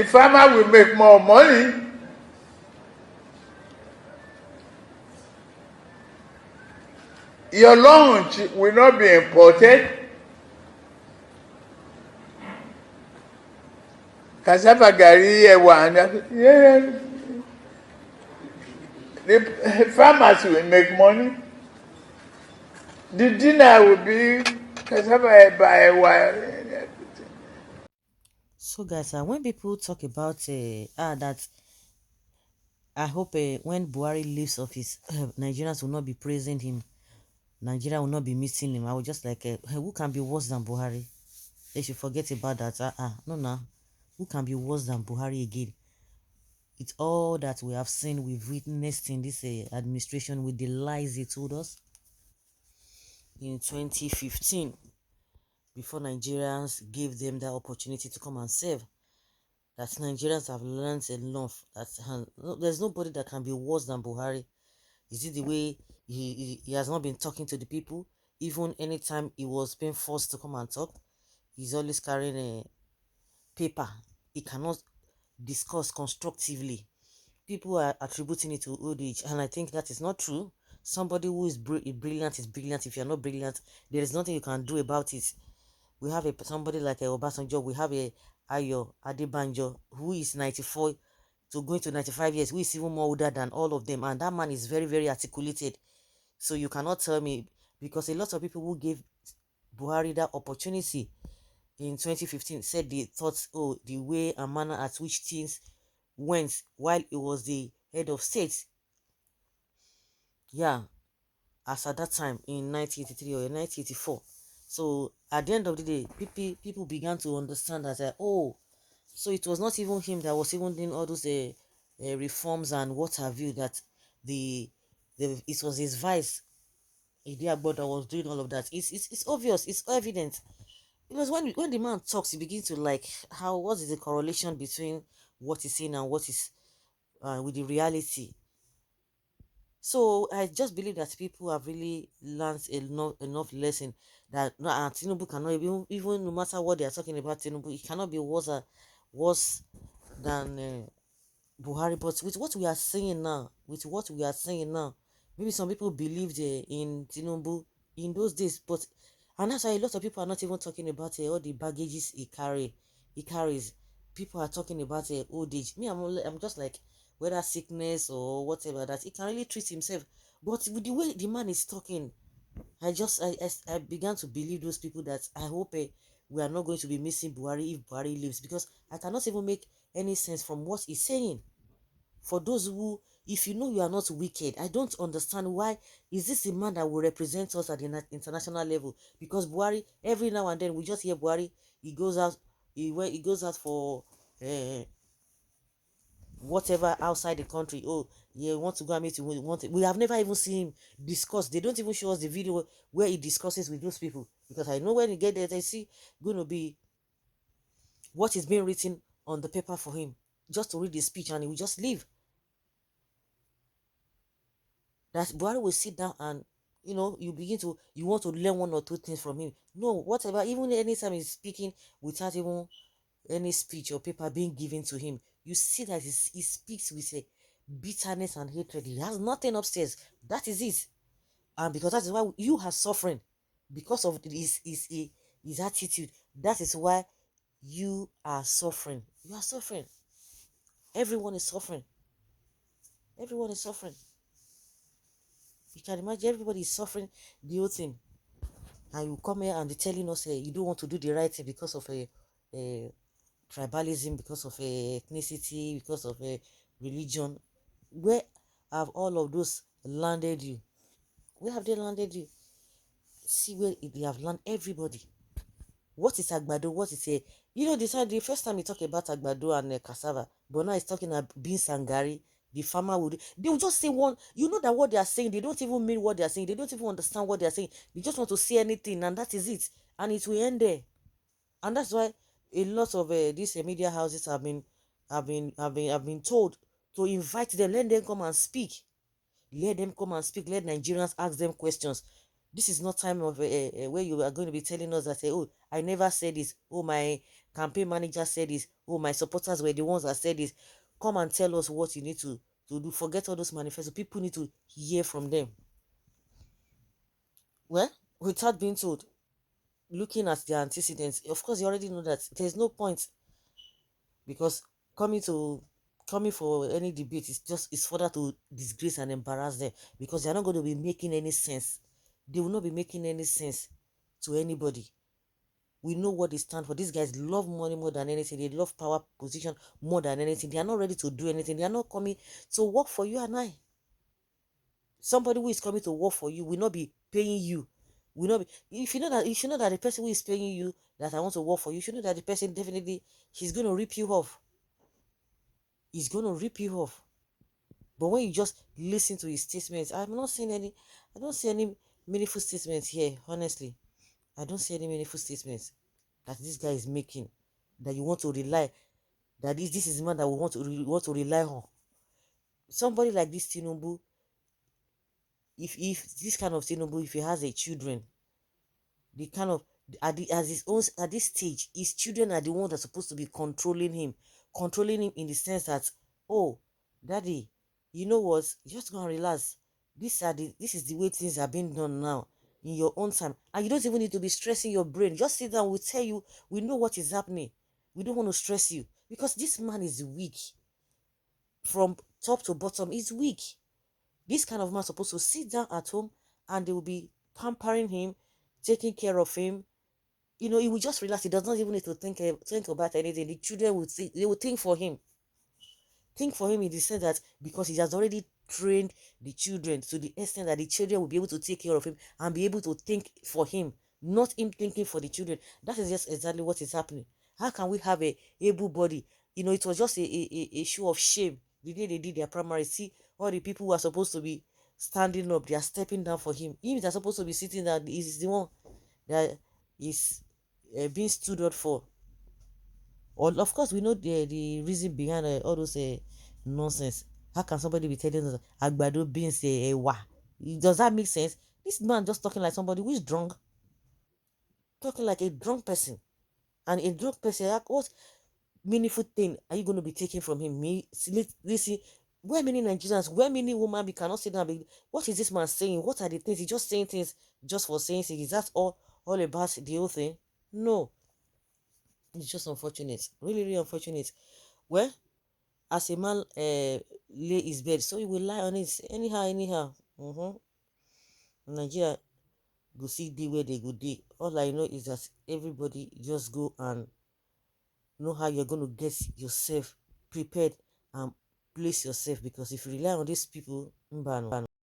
the farmer will make more money. Your lunch will not be imported. Cassava gari, yeah, the farmers will make money. The dinner will be cassava by while. So guys, when people talk about that I hope when Buhari leaves office, Nigerians will not be praising him. Nigeria will not be missing him. I will just like, who can be worse than Buhari? They should forget about that. No, no. Who can be worse than Buhari again? It's all that we have seen, we've witnessed in this administration with the lies they told us in 2015 before Nigerians gave them that opportunity to come and serve. That Nigerians have learned enough. That there's nobody that can be worse than Buhari. Is it the way he has not been talking to the people? Even anytime he was being forced to come and talk, he's always carrying a paper. He cannot discuss constructively. People are attributing it to old age, and I think that is not true. Somebody who is brilliant is brilliant. If you're not brilliant, there is nothing you can do about it. We have somebody like a Obasanjo. We have a Ayo Adebanjo who is 94 to going to 95 years, who is even more older than all of them, and that man is very, very articulated. So you cannot tell me, because a lot of people who gave Buhari that opportunity in 2015 said they thought, oh, the way and manner at which things went while he was the head of state, yeah, as at that time in 1983 or 1984. So at the end of the day, people began to understand that, oh, so it was not even him that was even doing all those reforms and what have you, that it was his vice, Idiagbo, that was doing all of that. It's obvious, it's evident. Because when the man talks, you begin to like, how, what is the correlation between what he's saying and what is with the reality? So I just believe that people have really learned enough lesson that no, Tinubu cannot even no matter what they are talking about Tinubu, it cannot be worse than Buhari. But with what we are saying now, maybe some people believed in Tinubu in those days, but and that's why a lot of people are not even talking about all the baggages he carries. People are talking about old age. Me, I'm just like, whether sickness or whatever, that he can really treat himself. But with the way the man is talking, I began to believe those people that I hope we are not going to be missing Buhari if Buhari leaves, because I cannot even make any sense from what he's saying. For those who, if you know you are not wicked, I don't understand why is this a man that will represent us at the international level? Because Buhari, every now and then we just hear Buhari, he goes out, he goes out for uh, whatever outside the country. Oh, yeah, want to go and meet you. We have never even seen him discuss. They don't even show us the video where he discusses with those people, because I know when he get there, they see going to be what is being written on the paper for him, just to read the speech, and he will just leave. That Buhari will sit down and you want to learn one or two things from him. No, whatever, even anytime he's speaking without even any speech or paper being given to him, you see that he speaks with a bitterness and hatred. He has nothing upstairs. That is it. And because that is why you are suffering, because of his attitude. That is why you are suffering. You are suffering. Everyone is suffering. Everyone is suffering. You can imagine everybody is suffering the whole thing. And you come here and they're telling us you don't want to do the right thing because of a tribalism, because of ethnicity, because of religion. Where have all of those landed you? Where have they landed you? See where they have landed everybody. What is Agbado? What is a the first time we talk about Agbado and cassava, but now he's talking about beans and gari. The farmer would, they will just say one, that what they are saying, they don't even mean what they are saying, they don't even understand what they are saying, they just want to say anything, and that is it, and it will end there. And that's why a lot of these media houses have been told to invite them, let them come and speak. Let them come and speak. Let Nigerians ask them questions. This is not time of where you are going to be telling us that, oh, I never said this. Oh, my campaign manager said this. oh, my supporters were the ones that said this. Come and tell us what you need to do. Forget all those manifestos. People need to hear from them. Well, without being told, looking at the antecedents, of course, you already know that there's no point, because coming to coming for any debate is just is further to disgrace and embarrass them, because they're not going to be making any sense. They will not be making any sense to anybody. We know what they stand for. These guys love money more than anything. They love power position more than anything. They are not ready to do anything. They are not coming to work for you and I. Somebody who is coming to work for you will not be paying you. Will not be. If you know that, you should know that the person who is paying you that I want to work for you, should know that the person definitely, he's going to rip you off. He's going to rip you off. But when you just listen to his statements, I'm not seeing any. I don't see any meaningful statements here. Honestly, I don't see any meaningful statements that this guy is making, that you want to rely, that this is the man that we want to rely on. Somebody like this Tinubu, if this kind of Tinubu, if he has a children, the kind of as his own at this stage, his children are the ones that are supposed to be controlling him in the sense that, oh, daddy, you know what, just go and relax. This is the way things are being done now in your own time, and you don't even need to be stressing your brain. Just sit down, we'll tell you, we know what is happening. We don't want to stress you, because this man is weak from top to bottom. He's weak. This kind of man is supposed to sit down at home, and they will be pampering him, taking care of him. He will just relax. He does not even need to think about anything. The children will think, they will think for him. Think for him in the sense that, because he has already trained the children to the extent that the children will be able to take care of him and be able to think for him, not him thinking for the children. That is just exactly what is happening. How can we have a able body? It was just a show of shame the day they did their primary. See, all the people who are supposed to be standing up, they are stepping down for him. Him, they're supposed to be sitting down. He's the one that is being stood up for. Or, of course, we know the reason behind all those nonsense. How can somebody be telling us Agbado beans wa? Does that make sense? This man just talking like somebody who is drunk, talking like a drunk person. And a drunk person, like, what meaningful thing are you going to be taking from him? Listen, where many Nigerians, where many women, we cannot sit down and be, what is this man saying? What are the things? He's just saying things just for saying things. Is that all about the whole thing? No. It's just unfortunate. Really, really unfortunate. Well, as a man lay his bed, so he will lie on it anyhow. Nigeria go see day where they go day. All I know is that everybody just go and know how you're going to get yourself prepared and place yourself, because if you rely on these people,